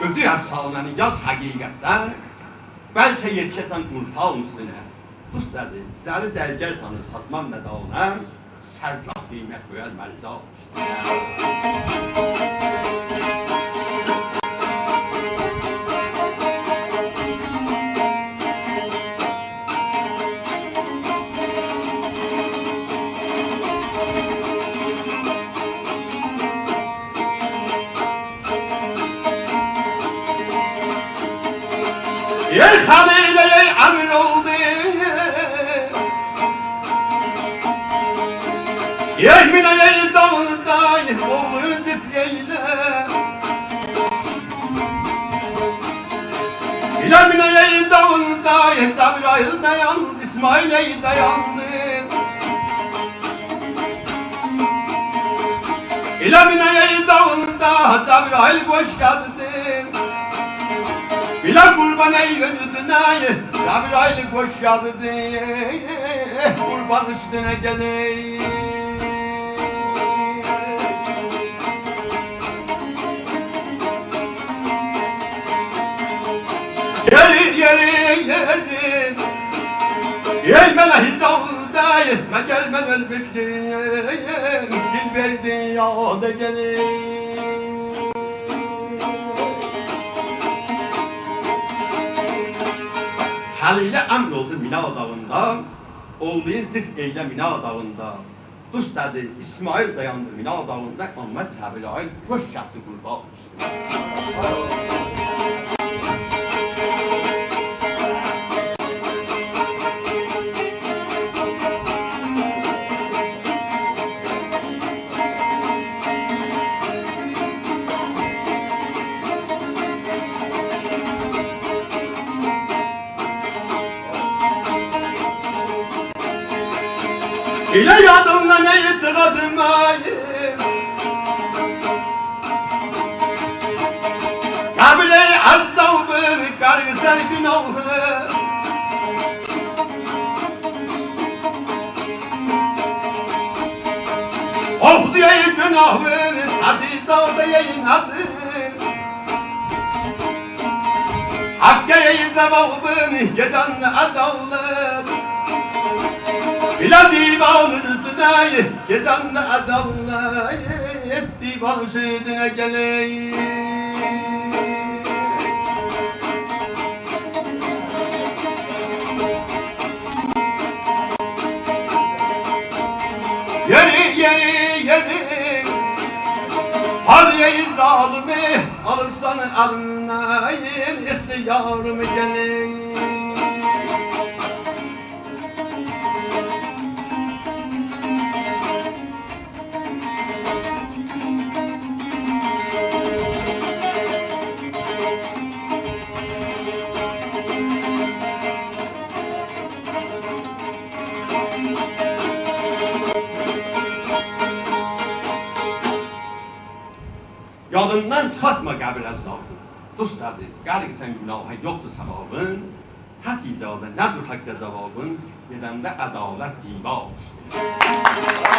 Ödür efsanəni yaz həqiqətdən, bəlkə yetişəsən Urfağın üstünə. Bu sözü zəli zəlgər tanır satmam nə da ona, sərrah qiymət qoyar mərca üstünə. Yer xanıyla əmir oldu, yer minəyə dağında, oğlun cifleylə. İlə minəyə dağında, Cəbrayıl dayandı, İsmail dayandı. İlə minəyə dağında, Cəbrayıl qoş gəldi. İlə qurban ey önüdünə, Cəbrayıl qoş yadıdı, qurban üstünə gələk. Yeri, ey mənə hicavda, məgər mən ölmüşdüm, dil verdi yada gələk. Halilə əmr oldu Mina dağında, oğluyun zirh eylə Mina dağında. Dost əziz İsmail dayandı Mina dağında, amma Cəbrayıl qoş gəldi qurban üstünə. İlə yadımda neyi çıxadım ayım, Qəbilə-i əzdavdır, qarğısər günahı. Oh diye günahın, Hatice deyin adı. Hakkı'ya cevabın, geden adalet. İla divanın üstüne, giden adalet. Divan sütüne geleyim. Yeri Haliye-i zalimi alırsan alına ihtiyarımı gelin. Yadından çıxartma qəbir əzzabı. Dost əziz, qərik sən günahı yoxdur səvabın. Haqq icabı nədir haqq cavabın? Gedəndə ədalət diva olsun.